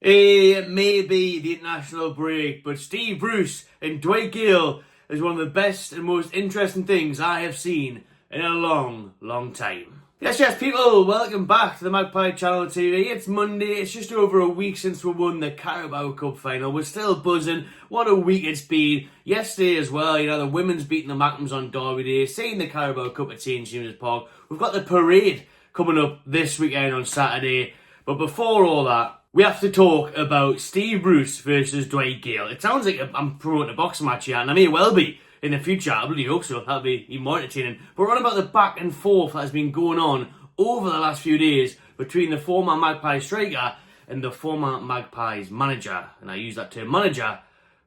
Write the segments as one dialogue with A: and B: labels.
A: It may be the international break, but Steve Bruce and Dwight Gayle is one of the best and most interesting things I have seen in a long, long time. Yes, people, welcome back to the Magpie Channel TV. It's Monday, it's just over a week since we won the Carabao Cup final. We're still buzzing. What a week it's been. Yesterday as well, the women's beating the Mackems on Derby Day, seeing the Carabao Cup at St James's Park. We've got the parade coming up this weekend on Saturday. But before all that, we have to talk about Steve Bruce versus Dwight Gayle. It sounds like I'm promoting a boxing match here, and I may well be in the future. I really hope so. That'll be even more entertaining. But we're on about the back and forth that has been going on over the last few days between the former Magpie striker and the former Magpies manager. And I use that term manager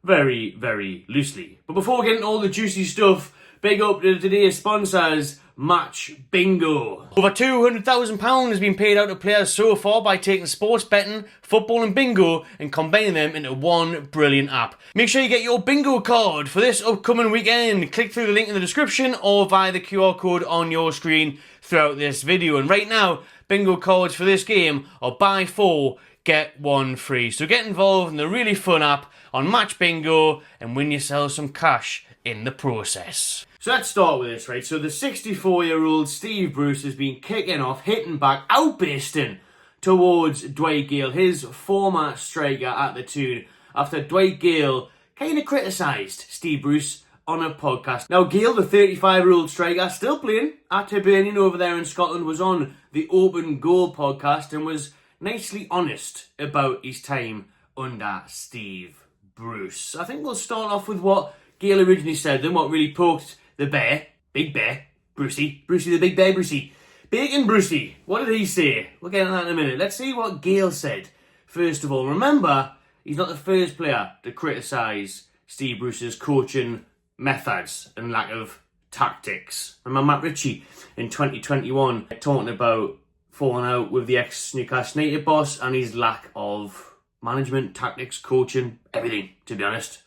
A: very, very loosely. But before we get into all the juicy stuff, big up to today's sponsors, Match Bingo. Over £200,000 has been paid out to players so far by taking sports betting, football and bingo and combining them into one brilliant app. Make sure you get your bingo card for this upcoming weekend. Click through the link in the description or via the QR code on your screen throughout this video. And right now, bingo cards for this game are buy 4, get 1 free. So get involved in the really fun app on Match Bingo and win yourself some cash in the process. So let's start with this, right? So the 64-year-old Steve Bruce has been kicking off, hitting back, outbursting towards Dwight Gayle, his former striker at the tune, after Dwight Gayle kind of criticised Steve Bruce on a podcast. Now Gayle, the 35-year-old striker, still playing at Hibernian over there in Scotland, was on the Open Goal podcast and was nicely honest about his time under Steve Bruce. I think we'll start off with what Gayle originally said, then what really poked the bear, Big Bear, Brucey the Big Bear, Brucey. Bacon Brucey, what did he say? We'll get into that in a minute. Let's see what Gayle said. First of all, remember, he's not the first player to criticise Steve Bruce's coaching methods and lack of tactics. Remember Matt Ritchie in 2021 talking about falling out with the ex-Newcastle United boss and his lack of management, tactics, coaching, everything, to be honest.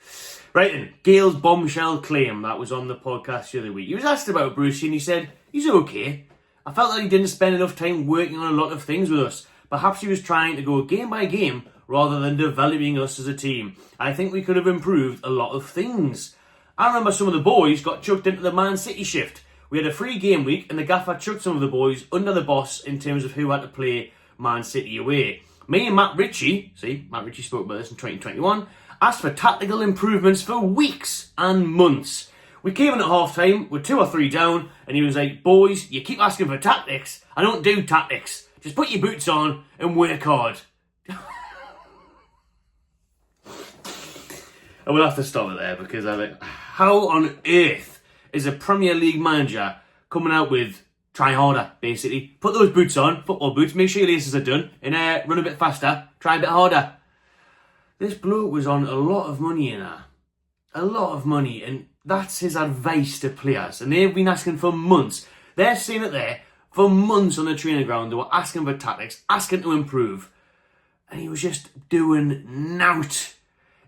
A: Right then, Gayle's bombshell claim that was on the podcast the other week. He was asked about Brucey and he said, he's okay. I felt that he didn't spend enough time working on a lot of things with us. Perhaps he was trying to go game by game rather than developing us as a team. I think we could have improved a lot of things. I remember some of the boys got chucked into the Man City shift. We had a free game week and the gaffer chucked some of the boys under the boss in terms of who had to play Man City away. Me and Matt Ritchie spoke about this in 2021, asked for tactical improvements for weeks and months. We came in at half-time with 2 or 3 down, and he was like, boys, you keep asking for tactics. I don't do tactics. Just put your boots on and work hard. I will have to stop it there because I think, how on earth is a Premier League manager coming out with try harder, basically? Put those boots on, football boots, make sure your laces are done, and run a bit faster, try a bit harder. This bloke was on a lot of money in there. A lot of money, and that's his advice to players. And they've been asking for months. They're seeing it there for months on the training ground. They were asking for tactics, asking to improve. And he was just doing nout.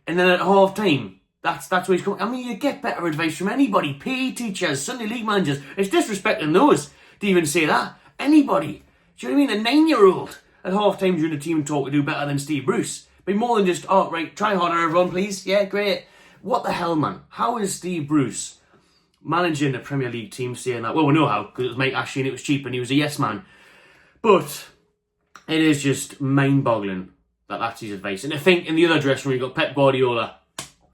A: And then at half time, that's where he's coming. I mean, you get better advice from anybody. PE teachers, Sunday league managers. It's disrespecting those to even say that. Anybody. Do you know what I mean? A 9-year-old at half time during the team talk to do better than Steve Bruce. Be more than just, oh, right, try harder, everyone, please. Yeah, great. What the hell, man? How is Steve Bruce managing a Premier League team saying that? Well, we know how, because it was Mike Ashley and it was cheap and he was a yes man. But it is just mind-boggling that that's his advice. And I think in the other dressing room, you've got Pep Guardiola.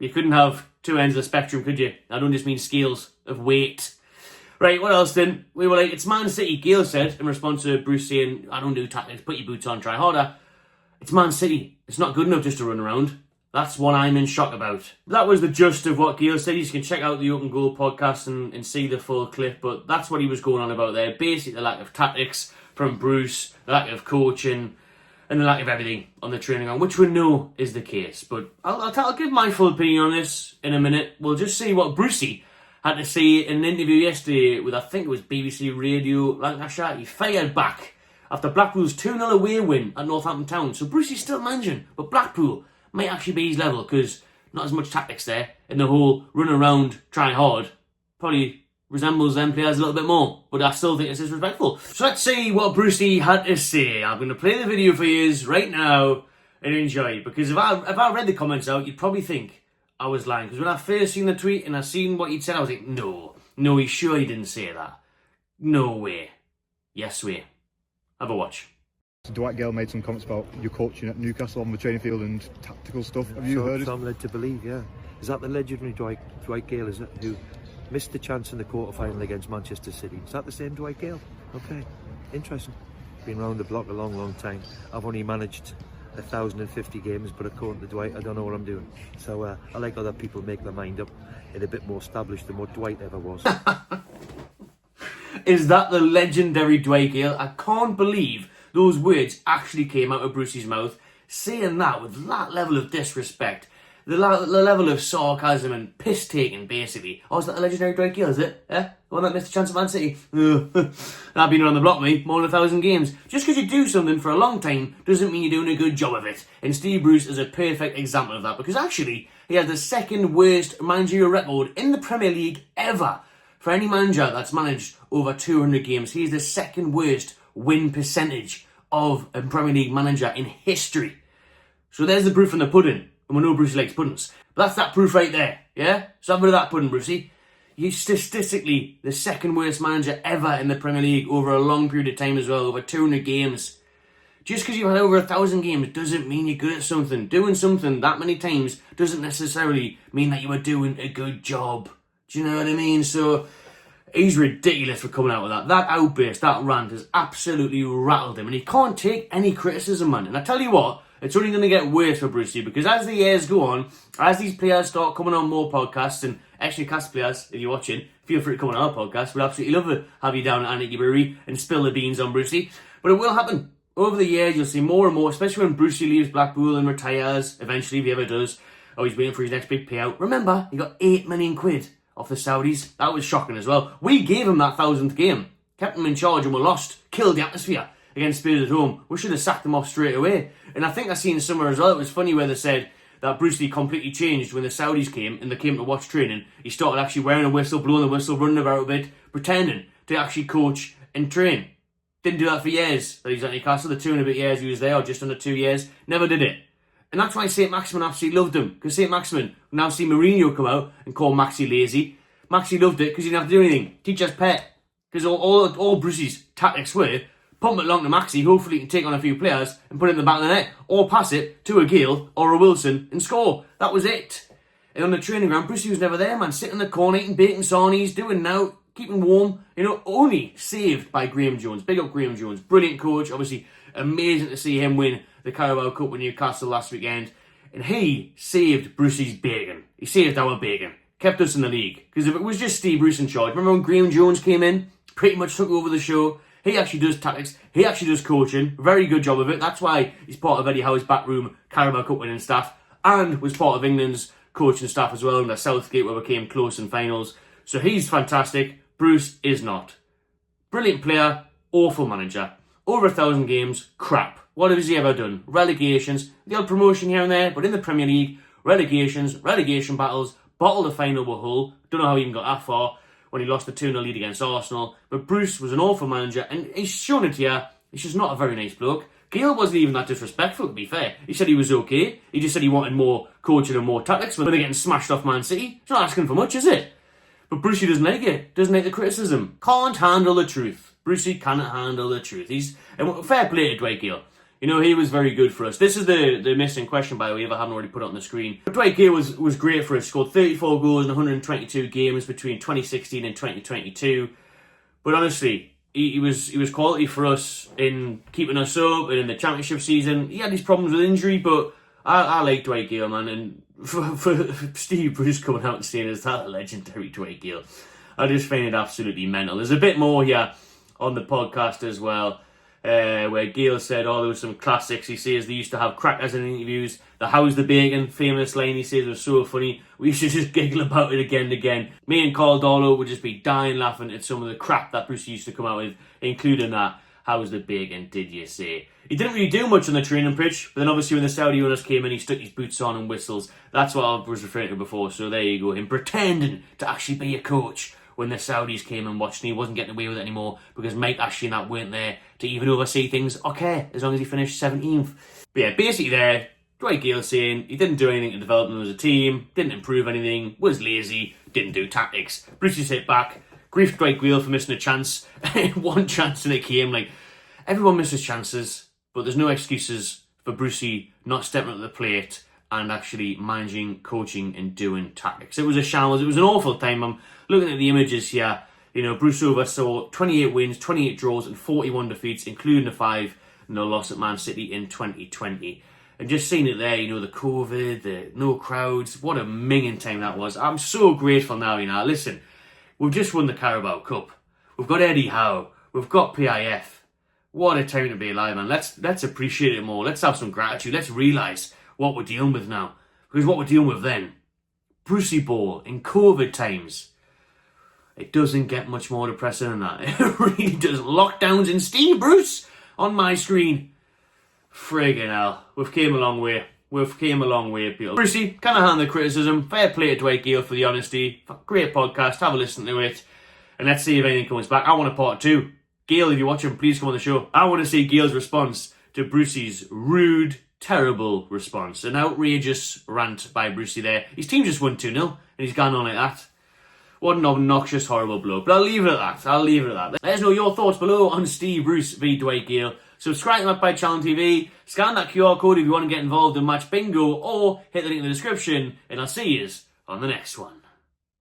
A: You couldn't have two ends of the spectrum, could you? I don't just mean scales of weight. Right, what else then? We were like, it's Man City, Gayle said, in response to Bruce saying, I don't do tactics, put your boots on, try harder. It's Man City. It's not good enough just to run around. That's what I'm in shock about. That was the gist of what Gayle said. You can check out the Open Goal podcast and see the full clip, but that's what he was going on about there. Basically, the lack of tactics from Bruce, the lack of coaching, and the lack of everything on the training ground, which we know is the case. But I'll give my full opinion on this in a minute. We'll just see what Brucey had to say in an interview yesterday with, I think it was BBC Radio Lancashire. He fired back after Blackpool's 2-0 away win at Northampton Town. So Brucey's still managing, but Blackpool might actually be his level because not as much tactics there, and the whole run around, try hard, probably resembles them players a little bit more, but I still think it's disrespectful. So let's see what Brucey had to say. I'm going to play the video for you right now, and enjoy. Because if I read the comments out, you'd probably think I was lying. Because when I first seen the tweet and I seen what he'd said, I was like, no, he surely didn't say that. No way. Yes way. Have a watch.
B: Dwight Gayle made some comments about your coaching at Newcastle on the training field and tactical stuff. Have you heard it?
C: So I'm led to believe, yeah. Is that the legendary Dwight Gayle, is it, who missed the chance in the quarter-final against Manchester City? Is that the same Dwight Gayle? Okay, interesting. Been round the block a long time. I've only managed 1,050 games, but according to Dwight, I don't know what I'm doing. So I like other people make their mind up and a bit more established than what Dwight ever was.
A: Is that the legendary Dwight Gayle? I can't believe those words actually came out of Brucey's mouth. Saying that with that level of disrespect, the level of sarcasm and piss-taking, basically. Oh, is that the legendary Dwight Gayle, is it? The one that missed a chance at Man City? I've been on the block, mate. More than 1,000 games. Just because you do something for a long time doesn't mean you're doing a good job of it. And Steve Bruce is a perfect example of that, because actually, he has the second worst managerial record in the Premier League ever. For any manager that's managed over 200 games, he's the second worst win percentage of a Premier League manager in history. So there's the proof in the pudding. And we know Brucey likes puddings. But that's that proof right there, yeah? So have a bit of that pudding, Brucey. You're statistically the second worst manager ever in the Premier League over a long period of time as well, over 200 games. Just because you've had over 1,000 games doesn't mean you're good at something. Doing something that many times doesn't necessarily mean that you are doing a good job. Do you know what I mean? So he's ridiculous for coming out with that. That outburst, that rant has absolutely rattled him. And he can't take any criticism, man. And I tell you what, it's only going to get worse for Brucey, because as the years go on, as these players start coming on more podcasts, and actually cast players, if you're watching, feel free to come on our podcast. We'd absolutely love to have you down at Anarchy Brewery and spill the beans on Brucey. But it will happen. Over the years, you'll see more and more, especially when Brucey leaves Blackpool and retires, eventually, if he ever does. Oh, he's waiting for his next big payout. Remember, he got 8 million quid off the Saudis. That was shocking as well. We gave him that 1,000th game. Kept him in charge and we lost. Killed the atmosphere against Spurs at home. We should have sacked him off straight away. And I think I seen somewhere as well, it was funny where they said that Brucey completely changed when the Saudis came and they came to watch training. He started actually wearing a whistle, blowing the whistle, running about a bit, pretending to actually coach and train. Didn't do that for years that he's at Newcastle. The 2 and a bit years he was there, or just under 2 years. Never did it. And that's why St. Maximin absolutely loved him. Because St. Maximin now see Mourinho come out and call Maxi lazy. Maxi loved it because he didn't have to do anything. Teacher's pet. Because all Brucey's tactics were, pump it along to Maxi, hopefully he can take on a few players and put it in the back of the net. Or pass it to a Gayle or a Wilson and score. That was it. And on the training ground, Brucey was never there, man. Sitting in the corner, eating bacon sarnies, doing now, keeping warm. You know, only saved by Graham Jones. Big up Graham Jones. Brilliant coach. Obviously, amazing to see him win the Carabao Cup with Newcastle last weekend. And he saved Brucey's bacon. He saved our bacon. Kept us in the league. Because if it was just Steve Bruce in charge, remember when Graham Jones came in? Pretty much took over the show. He actually does tactics. He actually does coaching. Very good job of it. That's why he's part of Eddie Howe's backroom Carabao Cup winning staff. And was part of England's coaching staff as well. Under Southgate, where we came close in finals. So he's fantastic. Bruce is not. Brilliant player. Awful manager. Over 1,000 games. Crap. What has he ever done? Relegations. The odd promotion here and there. But in the Premier League, relegations, relegation battles. Bottled the final with Hull. Don't know how he even got that far when he lost the 2-0 lead against Arsenal. But Bruce was an awful manager, and he's shown it here. He's just not a very nice bloke. Gayle wasn't even that disrespectful, to be fair. He said he was okay. He just said he wanted more coaching and more tactics when they're getting smashed off Man City. It's not asking for much, is it? But Brucey doesn't like it. Doesn't like the criticism. Can't handle the truth. Brucey cannot handle the truth. And fair play to Dwight Gayle. You know, he was very good for us. This is the missing question, by the way, if I haven't already put it on the screen. But Dwight Gayle was great for us. Scored 34 goals in 122 games between 2016 and 2022. But honestly, he was quality for us in keeping us up and in the championship season. He had his problems with injury, but I like Dwight Gayle, man. And for Steve Bruce coming out and saying, is that a legendary Dwight Gayle? I just find it absolutely mental. There's a bit more here on the podcast as well. Where Gayle said, there was some classics. He says they used to have crackers in interviews. The "How's the Bacon" famous line, he says, was so funny. We used to just giggle about it again and again. Me and Carl Darlow would just be dying laughing at some of the crap that Bruce used to come out with, including that "How's the Bacon, did you say?" He didn't really do much on the training pitch, but then obviously when the Saudi owners came in, he stuck his boots on and whistles. That's what I was referring to before, so there you go. Him pretending to actually be a coach when the Saudis came and watched, and he wasn't getting away with it anymore because Mike Ashley and that weren't there to even oversee things. Okay, as long as he finished 17th. But yeah, basically there, Dwight Gayle saying he didn't do anything to develop them as a team, didn't improve anything, was lazy, didn't do tactics. Brucey's hit back, griefed Dwight Gayle for missing a chance. One chance and it came. Like, everyone misses chances, but there's no excuses for Brucey not stepping up to the plate and actually managing, coaching and doing tactics. It was a shambles. It was an awful time. I'm looking at the images here. You know, Bruce oversaw 28 wins, 28 draws and 41 defeats, including the 5-0 loss at Man City in 2020. And just seeing it there, you know, the COVID, the no crowds, what a minging time that was. I'm so grateful now, you know. Listen, we've just won the Carabao Cup. We've got Eddie Howe. We've got PIF. What a time to be alive, man. Let's appreciate it more. Let's have some gratitude. Let's realise what we're dealing with now. Because what we're dealing with then, Brucey Ball in COVID times, it doesn't get much more depressing than that. It really does. Lockdowns and Steve Bruce on my screen. Friggin' hell. We've came a long way. We've came a long way, people. Brucey, can't handle the criticism. Fair play to Dwight Gayle for the honesty. Great podcast. Have a listen to it. And let's see if anything comes back. I want a part 2. Gayle, if you're watching, please come on the show. I want to see Gayle's response to Brucey's rude, terrible response. An outrageous rant by Brucey there. His team just won 2-0 and he's gone on like that. What an obnoxious, horrible bloke. But I'll leave it at that. Let us know your thoughts below on Steve Bruce v Dwight Gayle. Subscribe to my channel TV. Scan that QR code if you want to get involved in Match Bingo, or hit the link in the description, and I'll see you on the next one.